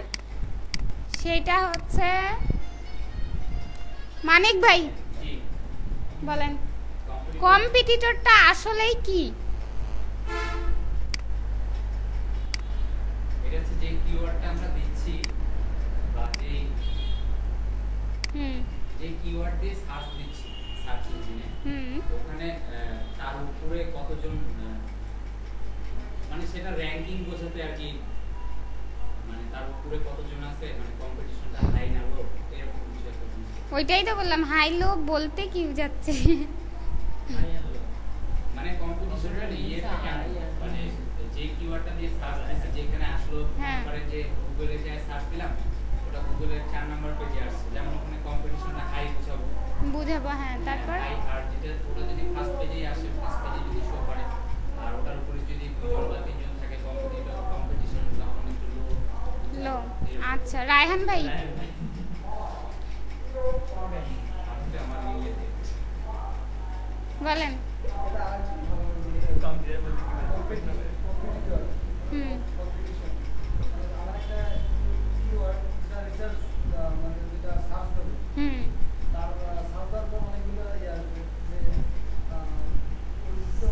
সেটা হচ্ছে মানিক ভাই জি বলেন কম্পিটিটরটা আসলেই কি এটা হচ্ছে যে কিওয়ার্ডটা আমরা দিচ্ছি বা যে কিওয়ার্ড দিয়ে সার্চ দিচ্ছি সার্চ ইঞ্জিনে ওখানে তার উপরে কতজন মানে সেটা র্যাঙ্কিং বোঝাতে আর কি মানে তার উপরে কতজন আছে মানে কম্পিটিশনটা হাই না লো এরকম কিছু একটা জিনিস ওইটাই তো বললাম হাই লো বলতে কি বোঝাচ্ছে মানে কম্পিটিশনটা ইয়েটা কেমন মানে যে কিওয়ার্ডটা দিয়ে সার্চ দিচ্ছি যেখানে আসলো হ্যাঁ। পরে যে গুগলে যায় সার্চ দিলাম ওটা গুগলের 4 নাম্বার পেজে আসছে যেমন ওখানে কম্পিটিশনটা হাই বুঝাবো হ্যাঁ তারপর হাই আর যেটা ওটা যদি ফার্স্ট পেজেই আসে ফার্স্ট পেজে যদি শো করে আর ওটার উপরে যদি দুজন বা তিনজন থাকে কম্পিটিশন তখন একটু লো আচ্ছা রায়হান ভাই আসলে আমার ইয়েতে বলেন হুম হুম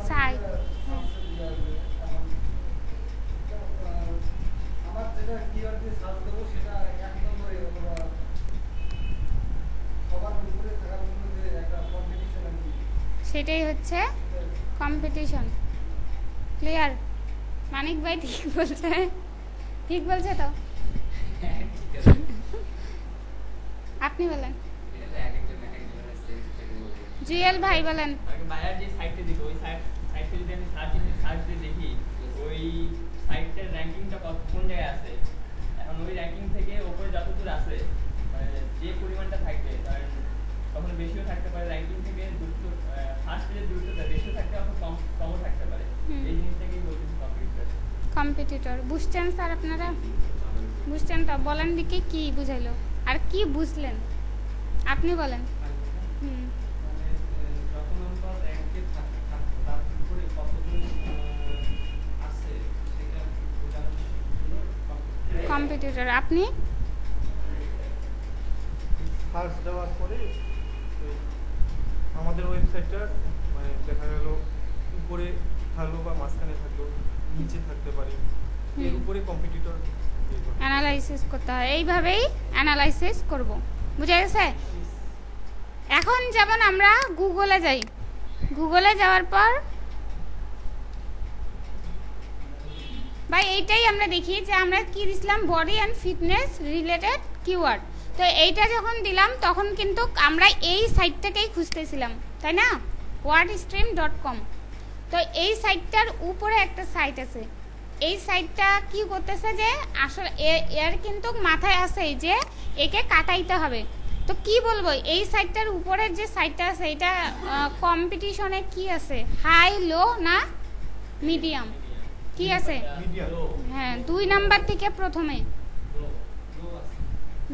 সাইড সেটাই হচ্ছে কম্পিটিশন ক্লিয়ার মানিক ভাই ঠিক বলছে তো ঠিক আছে আপনি বলেন এটা তো এক একজনের সেন্স থেকে বলতে জুয়েল ভাই বলেন আগে বায়ার যে সাইটটা দিল ওই সাইটটা যদি আমি সার্চ দিয়ে দেখি ওই সাইটের র্যাঙ্কিংটা কোন জায়গায় আছে এখন ওই র্যাঙ্কিং থেকে উপরে যতদূর আছে মানে যে পরিমাণটা থাকবে ধরেন তখন বেশিও থাকতে পারে র্যাঙ্কিং থেকে দ্রুত ফার্স্ট পেজের দ্রুততা বেশিও থাকতে পারে কমও থাকতে পারে এই জিনিসটাকেই বলতেছি কম্পিটিটর বুঝছেন স্যার আপনারা বুঝছেন তো বলেন দিকে কি বুঝাইলো আর কি বুঝলেন আপনি বলেন হুম যখন আমরা র্যাঙ্কে থাকবো তার উপরে কতজন আছে সেটা বোঝানোর জন্য কম্পিটিটর আপনি সার্চ দেওয়ার পরে ওই আমাদের ওয়েবসাইটটা মানে দেখা গেল উপরে থাকলো বা মাঝখানে থাকলো নিচে থাকতে পারে এর উপরে কম্পিটিটর অ্যানালাইসিস করতে হয় এইভাবেই অ্যানালাইসিস করব বুঝা গেছে এখন যেমন আমরা গুগলে যাই গুগলে যাওয়ার পর ভাই এইটাই আমরা দেখি যে আমরা কি দিছিলাম body and fitness related keyword তো এইটা যখন দিলাম তখন কিন্তু আমরা এই সাইটটাকেই খুঁজতেছিলাম তাই না wordstream.com তো এই সাইটটার উপরে একটা সাইট আছে এই সাইডটা কি করতেছে যে আসলে এর কিন্তু মাথায় আছে যে একে কাটাইতে হবে। তো কি বলবো, এই সাইডটার উপরের যে সাইডটা আছে এটা কম্পিটিশনে কি আছে, হাই লো না মিডিয়াম, কি আছে? মিডিয়াম। হ্যাঁ 2 নাম্বার থেকে প্রথমে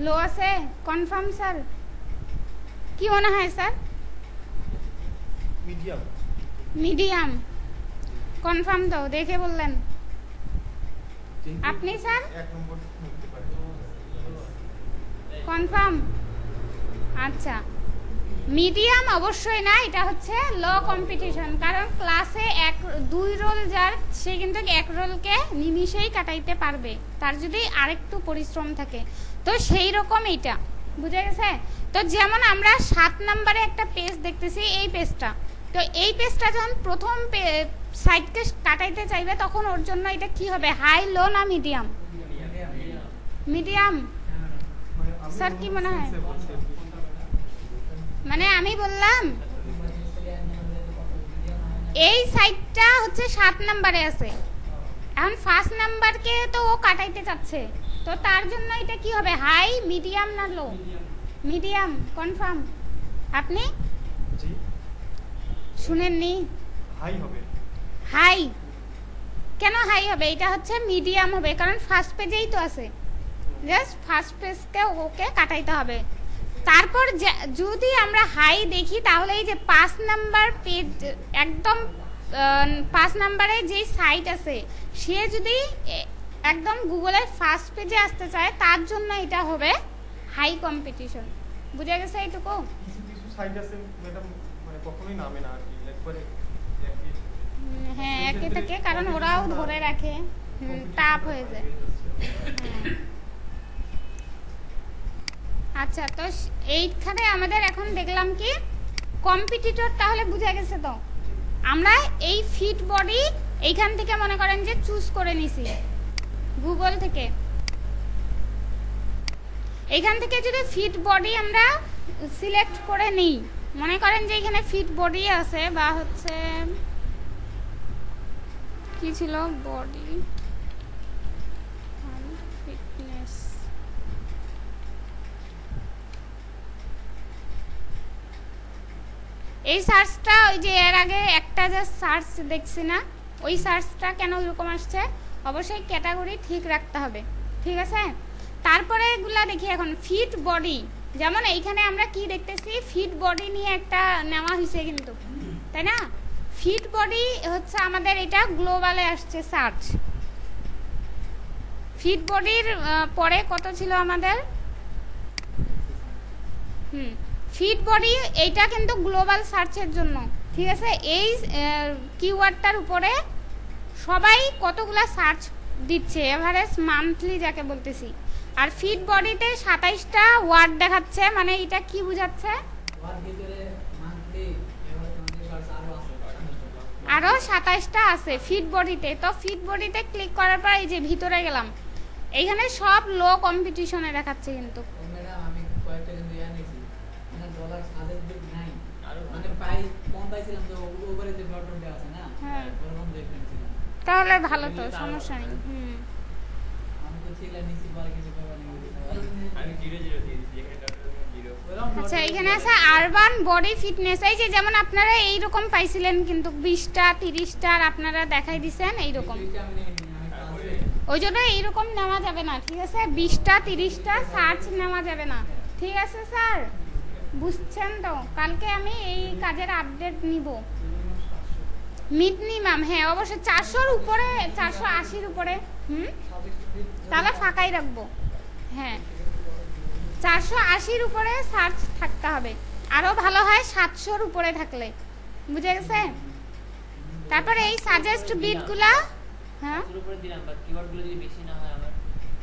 লো আছে। Confirm sir? কি মনে হয় স্যার? মিডিয়াম। মিডিয়াম কনফার্ম তো দেখে বললেন কিন্তু আপনি স্যার? 1 নম্বর হতে পারে। কনফার্ম? আচ্ছা মিডিয়াম অবশ্যই না, এটা হচ্ছে লো কম্পিটিশন, কারণ ক্লাসে 2 রোল যার সে কিন্তু 1 রোলকে নিমিষেই কাটাইতে পারবে তার যদি আরেকটু পরিশ্রম থাকে। তো সেই রকম এইটা বুঝা গেছে। তো যেমন আমরা 7 নম্বরে একটা পেজ দেখতেছি, এই পেজটা, তো এই পেজটা যখন প্রথম সাইডকে কাটাইতে চাইবে তখন ওর জন্য এটা কি হবে, হাই লো না মিডিয়াম? মিডিয়াম। মানে আমি স্যার, কি মনে হয়? sense এ বলছি। মানে আমি বললাম এই সাইডটা হচ্ছে 7 নম্বরে আছে, এখন 1st নাম্বারকে তো ও কাটাইতে চাচ্ছে, তো তার জন্য এটা কি হবে, হাই মিডিয়াম না লো? মিডিয়াম। কনফার্ম? আপনি জি শুনেননি? হাই হবে। হাই কেন হাই হবে? এটা হচ্ছে মিডিয়াম হবে, কারণ ফার্স্ট পেজেই তো আছে, জাস্ট ফার্স্ট পেজকে ওকে কাটাইতে হবে। তারপর যদি আমরা হাই দেখি তাহলে এই যে 5 নাম্বার পেজ, একদম 5 নাম্বারে যে সাইট আছে সে যদি একদম গুগলের ফার্স্ট পেজে আসতে চায় তার জন্য এটা হবে হাই কম্পিটিশন। বুঝা গেছে এইটুকু? কিছু কিছু সাইট আছে ম্যাডাম মানে কখনোই নামে না আর কি, একবারে হ্যাঁ একে থেকে, কারণ ওরাও ধরে রাখে, টাপ হয়ে যায়। আচ্ছা তো এইখানে আমাদের এখন দেখলাম কি কম্পিটিটর, তাহলে বুঝা গেছে। তো আমরা এই ফিট বডি এইখান থেকে মনে করেন যে চুজ করে নিছি গুগল থেকে, এইখান থেকে যদি ফিট বডি আমরা সিলেক্ট করে নিই, মনে করেন যে এখানে ফিট বডি আছে বা হচ্ছে কি ছিল, বডি ফিটনেস, এই সার্চটা ওই যে এর আগে একটা যে সার্চ দেখছি না, ওই সার্চটা কেন এরকম আসছে, অবশ্যই ক্যাটাগরি ঠিক রাখতে হবে, ঠিক আছে? তারপরে এগুলা দেখি এখন ফিট বডি, যেমন এইখানে আমরা কি দেখতেছি, ফিট বডি নিয়ে একটা নেওয়া হয়েছে কিন্তু, তাই না? ফিট বডি হচ্ছে আমাদের এটা গ্লোবালে আসছে সার্চ। ফিট বডির পরে কত ছিল আমাদের, ফিট বডি, এইটা কিন্তু গ্লোবাল সার্চের জন্য, ঠিক আছে? এই কিওয়ার্ডটার উপরে সবাই কতগুলা সার্চ দিচ্ছে, এভারেজ মান্থলি যাকে বলতেছি। আর ফিট বডিতে 27টা ওয়ার্ড দেখাচ্ছে, মানে এটা কি বোঝাচ্ছে, আরো 27টা আছে ফিট বডিতে। তো ফিট বডিতে ক্লিক করার পর এই যে ভিতরে গেলাম, এইখানে সব লো কম্পিটিশনে দেখাচ্ছে কিন্তু। ম্যাডাম আমি কয়েকটা কিন্তু নিয়েছি, মানে ডলার সাজেস্ট বিট নাই, মানে পাই কম পাইছিলাম, তো উপরে যে বাটনটা আছে না, হ্যাঁ ওরকম দেখতেছিলাম। তাহলে ভালো, তো সমস্যা নেই। আমি তো ছেলে নিছি পরে কিছু করব না, আমি 0 0 দিয়ে দিয়েছি, এখানে ডলার 0। আচ্ছা এখানে আছে আরবান বডি ফিটনেস, এই যে যেমন আপনারা এইরকম পাইছিলেন কিন্তু 20টা 30টা আপনারা দেখাই দিছেন এইরকম, ওই জন্য এইরকম নেওয়া যাবে না, ঠিক আছে? 20টা 30টা সার্চ নেওয়া যাবে না, ঠিক আছে স্যার? বুঝছেন তো? কালকে আমি এই কাজের আপডেট নিব। মিনিমাম হ্যাঁ অবশ্যই 400-র উপরে, 480-র উপরে, তাহলে ফাঁকাই রাখবো। হ্যাঁ 480-র উপরে সার্চ থাকতে হবে, আরো ভালো হয় 700-র উপরে থাকলে, বুঝে গেছে? তারপরে এই সাজেস্ট বিটগুলা, হ্যাঁ উপরে দিলাম, বাট কিওয়ার্ডগুলো যদি বেশি না হয় আমার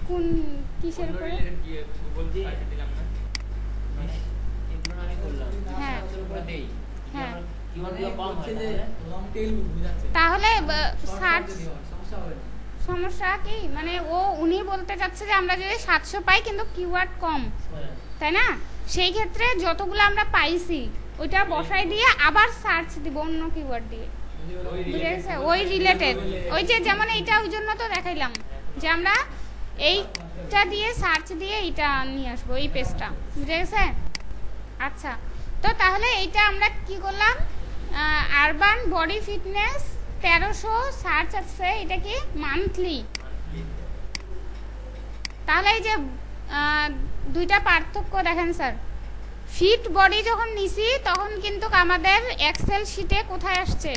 কোন কিসের উপরে, গুগল সার্চে দিলাম না, মানে এগুলো আমি করলাম, হ্যাঁ উপরে দেই, হ্যাঁ কিওয়ার্ডগুলো কম হয় যে লং টেইল বুঝাচ্ছে, তাহলে সার্চ সমস্যা হবে না। সমস্যা কি, মানে উনি বলতে চাচ্ছে যে আমরা যদি 700 পাই কিন্তু কিওয়ার্ড কম, তাই না? সেই ক্ষেত্রে যতগুলো আমরা পাইছি ওইটা বসাই দিয়ে আবার সার্চ দিব অন্য কিওয়ার্ড দিয়ে, বুঝে গেছে? ওই রিলেটেড, ওই যে যেমন এইটা ওই জন্য তো দেখাইলাম যে আমরা এইটা দিয়ে সার্চ দিয়ে এইটা নিয়ে আসবো, এই পেজটা। বুঝে গেছে? আচ্ছা, তো তাহলে এইটা আমরা কি করলাম, আরবান বডি ফিটনেস 1300 সার্চ আছে, এটা কি মান্থলি। তাহলে এই যে দুইটা পার্থক্য দেখেন স্যার, ফিট বডি যখন নিছি তখন কিন্তু আমাদের এক্সেল শিটে কোথায় আসছে,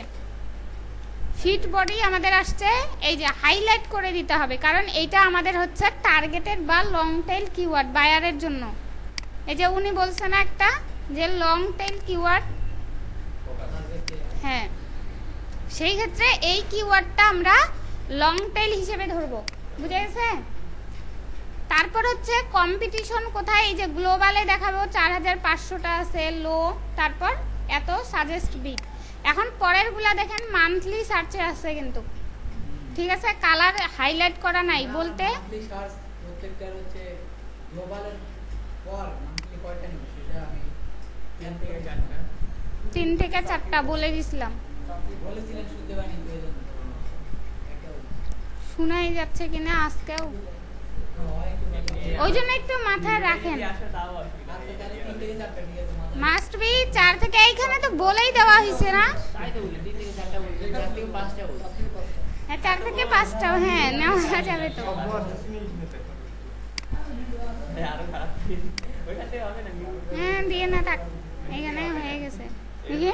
ফিট বডি আমাদের আসছে এই যে হাইলাইট করে দিতে হবে, কারণ এইটা আমাদের হচ্ছে টার্গেটেড বা লং টেইল কিওয়ার্ড বায়ারের জন্য। এই যে উনি বলছে না একটা যে লং টেইল কিওয়ার্ড, হ্যাঁ, সেই ক্ষেত্রে এই কিওয়ার্ডটা আমরা লং টেইল হিসেবে ধরবো। বুঝে গেছে? তারপর হচ্ছে কম্পিটিশন কোথায়, এই যে গ্লোবালে দেখাবো 4500টা আছে লো, তারপর এত সাজেস্ট বিট। এখন পরেরগুলা দেখেন মান্থলি সার্চে আছে কিন্তু, ঠিক আছে, কালার হাইলাইট করা নাই বলতে। মান্থলি সার্চ প্রত্যেকটার হচ্ছে গ্লোবালের পর মান্থলি কয়টা নিব সেটা আমি 3 থেকে 4টা বলে দিছিলাম, বলেছিলেন শুনতে পাইনি তো এই জন্য একটা শোনাই যাচ্ছে কিনা আজকেও, হয় একটু ওই জন্য একটু মাথায় রাখেন। আসে তাও অসুবিধা আচ্ছা নেই। তাহলে 3 থেকে 4টা নিয়ে তো মাথা মাস্ট বি 4 থেকে, এইখানে তো বলেই দেওয়া হয়েছে না, তাই তো বলি 3 থেকে 4টা বলছি, 4 থেকে 5টা বলছি। হ্যাঁ 4 থেকে 5টাও হ্যাঁ নেওয়া যাবে তো। সব আসতেছি না এখানে দেখো। আরো খারাপ ওইখান থেকে হবে না হ্যাঁ দিয়ে না থাক, এখানে হয়ে গেছে। বুঝলি?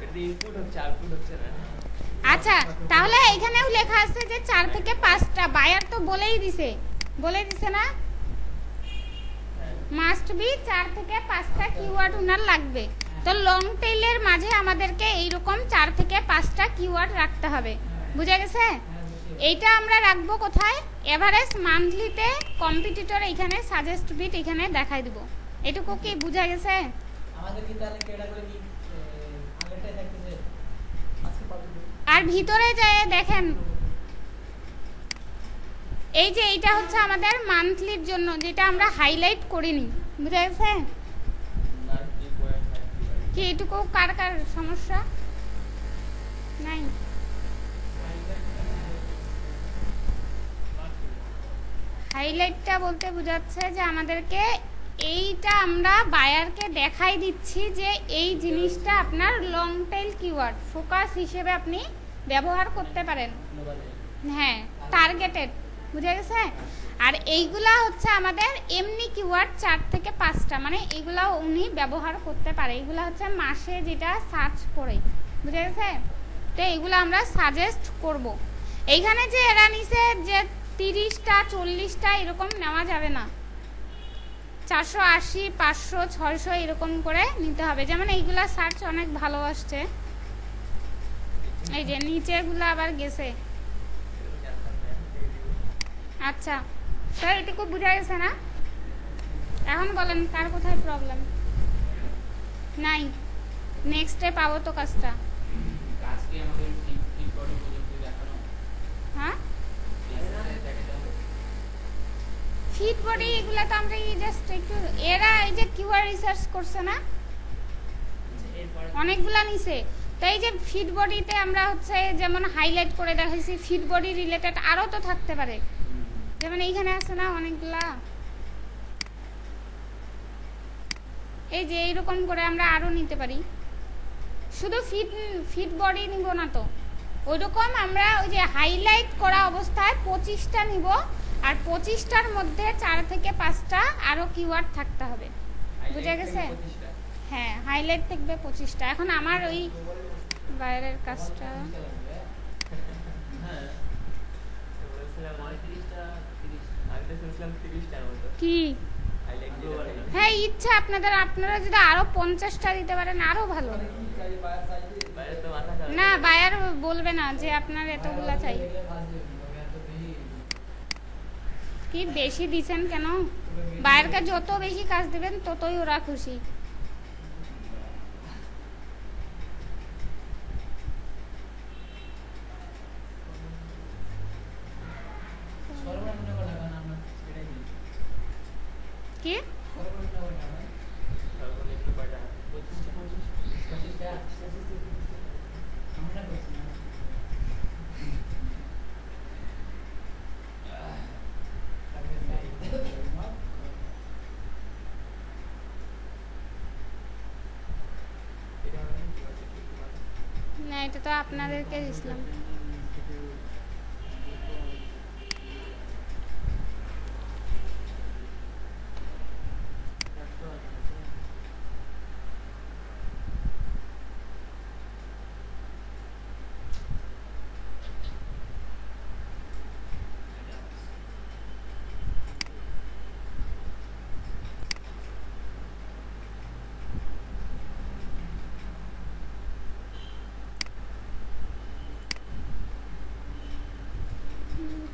এটা ইনপুট হচ্ছে আউটপুট হচ্ছে না। আচ্ছা, তাহলে এখানেও লেখা আছে যে 4 থেকে 5টা, বায়ার তো বলেই দিছে না, মাস্ট বি 4 থেকে 5টা কিওয়ার্ড উনার লাগবে। তো লং টেইলের মাঝে আমাদেরকে এইরকম 4 থেকে 5টা কিওয়ার্ড রাখতে হবে। বুঝা গেছে? এইটা আমরা রাখবো কোথায়, এভারেজ মান্থলিতে, কম্পিটিটর এখানে, সাজেস্ট বিট এখানে দেখাই দিব। এটুকু কি বুঝা গেছে? আমাদের কি তাহলে ক্যাটাগরি কি আগেরটাই থাকতেছে আজকে পাবো। আর ভিতরে যায় দেখেন, এই যে এইটা হচ্ছে আমাদের মান্থলির জন্য, যেটা আমরা হাইলাইট করিনি। বুঝা গেছে? আর কি পয়েন্ট থাকবে কি এটুকু কার কার সমস্যা নাই? হাইলাইটটা বলতে বোঝাচ্ছে যে আমাদেরকে এইটা আমরা বায়ারকে দেখাই দিচ্ছি যে এই জিনিসটা আপনার লং টেইল কিওয়ার্ড ফোকাস হিসেবে আপনি ব্যবহার করতে পারেন। হ্যাঁ, টার্গেটেড। বুঝা গেছে? আর এইগুলা হচ্ছে আমাদের এমনি কিওয়ার্ড 4 থেকে 5টা, মানে এইগুলা উনি ব্যবহার করতে পারে। এইগুলা হচ্ছে মাসে যেটা সার্চ করে। বুঝা গেছে? তো এইগুলো আমরা সাজেস্ট করব। এইখানে যে এরা নিছে যে 30টা 40টা এরকম নেওয়া যাবে না, 480 500 600 এরকম করে নিতে হবে। যেমন এইগুলা সার্চ অনেক ভালো আসছে, এই যে নিচেগুলো আবার গেছে। আচ্ছা স্যার, এটুকু বুঝা গেছে না? এখন বলেন কার কোথায় প্রবলেম নাই, নেক্সটে পাবো তো কাজটা। আজকে আমাদের ঠিক বডি পর্যন্ত দেখানো, হ্যাঁ, দেখে দাও। ফিট বডি এগুলা তো আমরা জাস্ট একটু, এরা এই যে কিওয়ার্ড রিসার্চ করছে না, অনেকগুলা নিছে। তো এই যে ফিট বডিতে আমরা হচ্ছে যেমন হাইলাইট করে দেখাইছি, ফিট বডি রিলেটেড আরো তো থাকতে পারে, যেমন এইখানে আছে না অনেকগুলা, এই যে এইরকম করে আমরা আরো নিতে পারি। শুধু ফিট বডি নিব না তো, ওইরকম আমরা ওই যে হাইলাইট করা অবস্থায় 25টা নিব, আর 25টার মধ্যে 4 থেকে 5টা আরো কিওয়ার্ড থাকতে হবে। বুঝা গেছে? হ্যাঁ, হাইলাইট থাকবে 25টা। এখন আমার ওই বাইরের কাজটা হ্যাঁ বলেছিলাম 30টা 30 আমি তো শুনছিলাম 30টার মতো কি, হাইলাইট দিয়ে। হ্যাঁ ইচ্ছা আপনাদের, আপনারা যদি আরো 50টা দিতে পারেন আরো ভালো। বাইরে তো মাথা খারাপ। না, বায়ার বলবে না যে আপনার এতগুলা চাই। কি বেশি দিছেন কেন? বায়ারকে যত বেশি কাজ দিবেন ততই ওরা খুশি। সর্বনিম্ন কত টাকা আমরা সেটাই দিই। কি সর্বনিম্ন কত টাকা? সর্বনিম্ন কয়টা? 25টা আমরা করছি না। এটা তো আপনাদেরকে দিছিলাম।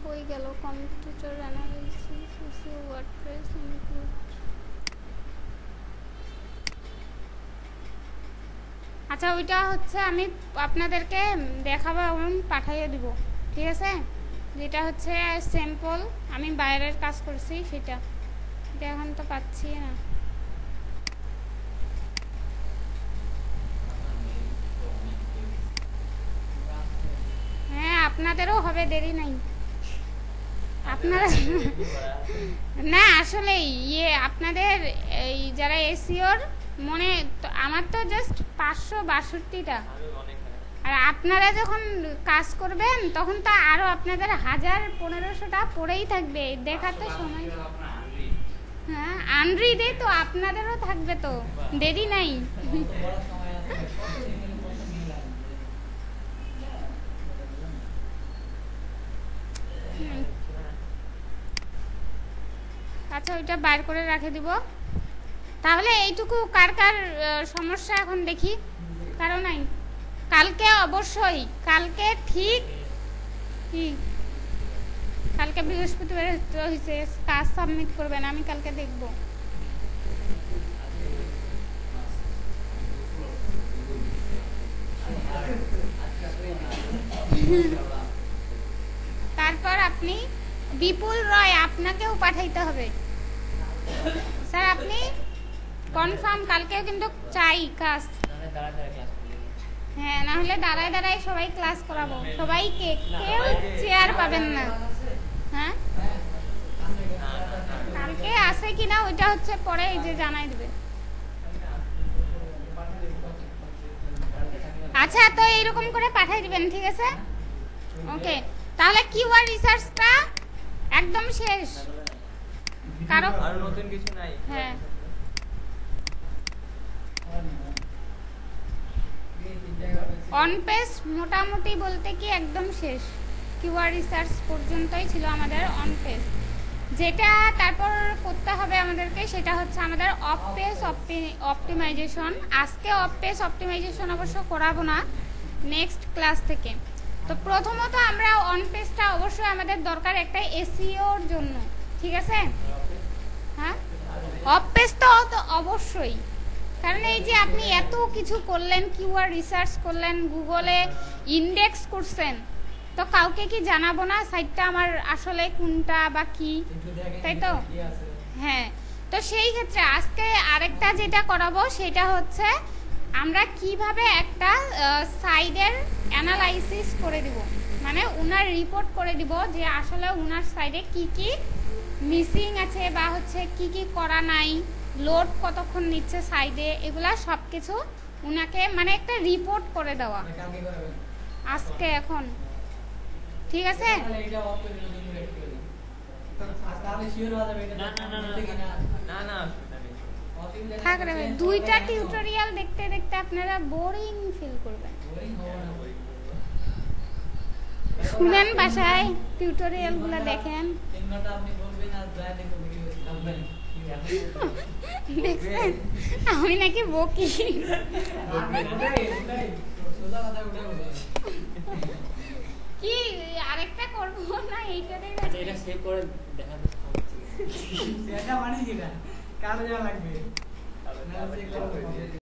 কই গেল computer analysis SEO WordPress include. আচ্ছা ওইটা হচ্ছে আমি আপনাদেরকে দেখাবো এবং পাঠিয়ে দিব, ঠিক আছে? যেটা হচ্ছে স্যাম্পল আমি বাইরের কাজ করছি সেটা, এটা এখন তো পাচ্ছি না। হ্যাঁ আপনাদেরও হবে, দেরি নাই। আপনারা না আসলে ইয়ে আপনাদের এই যারা এসইওর মনে আমার তো জাস্ট 562টা, আর আপনারা যখন কাজ করবেন তখন তো আরো আপনাদের 1000-1500টা পড়েই থাকবে, দেখার তো সময়। হ্যাঁ আনরিডে তো আপনাদেরও থাকবে, তো দেরি নাই। আচ্ছা ওইটা বাইর করে রেখে দিব। তাহলে এইটুকু কার কার সমস্যা এখন দেখি, কারো নাই? কালকে অবশ্যই, কালকে ঠিক কি কালকে বৃহস্পতিবার হয়েছে কাজ সাবমিট করবেন, আমি কালকে দেখব। তারপর আপনি বিপুল রয় আপনাকেও পাঠাইতে হবে স্যার, আপনি কনফার্ম কালকেও কিন্তু চাই কাজ। হ্যাঁ না হলে দাঁড়ায় দাঁড়ায় সবাই ক্লাস করাবো, সবাইকে, কেউ চেয়ার পাবেন না। হ্যাঁ কালকে আছে কিনা ওইটা হচ্ছে পরে এই যে জানাই দেবে। আচ্ছা তো এইরকম করে পাঠাই দিবেন, ঠিক আছে? ওকে তাহলে কিওয়ার্ড রিসার্চটা একদম শেষ। কারো আর নতুন কিছু নাই? হ্যাঁ অন পেজ মোটামুটি বলতে কি একদম শেষ, কিওয়ার্ড রিসার্চ পর্যন্তই ছিল আমাদের অন পেজ। যেটা তারপর করতে হবে আমাদেরকে সেটা হচ্ছে আমাদের অফ পেজ অপটিমাইজেশন। আজকে অফ পেজ অপটিমাইজেশন অবশ্য করাবো না, নেক্সট ক্লাস থেকে। তো প্রথমত আমরা অন পেজটা অবশ্যই আমাদের দরকার একটা এসইওর জন্য, ঠিক আছে? হ্যাঁ অফ পেজ তো অবশ্যই, কারণ এই যে আপনি এত কিছু করলেন, কিওয়ার্ড রিসার্চ করলেন, গুগলে ইন্ডেক্স করছেন, তো কাউকে কি জানাবো না সাইটটা আমার আসলে কোনটা বা কি, তাই তো? হ্যাঁ তো সেই ক্ষেত্রে আজকে আরেকটা যেটা করাবো সেটা হচ্ছে আমরা কিভাবে একটা সাইডের অ্যানালাইসিস করে দিব, মানে উনার রিপোর্ট করে দিব যে আসলে উনার সাইডে কি কি মিসিং আছে বা হচ্ছে কি কি করা নাই, লোড কতক্ষণ নিচ্ছে সাইডে, এগুলা সব কিছু উনাকে মানে একটা রিপোর্ট করে দেওয়া আজকে এখন, ঠিক আছে? থাক রে ভাই, 2টা টিউটোরিয়াল দেখতে দেখতে আপনারা বোরিং ফিল করবেন। শুনেন বাসায় টিউটোরিয়াল গুলা দেখেন, দেখছেন আমি নাকি বকি। কি আরেকটা করবো না এইটাতেই? আচ্ছা এটা সেভ করে দেখাতে হবে। এটা মানে কি না কালো লাগবে।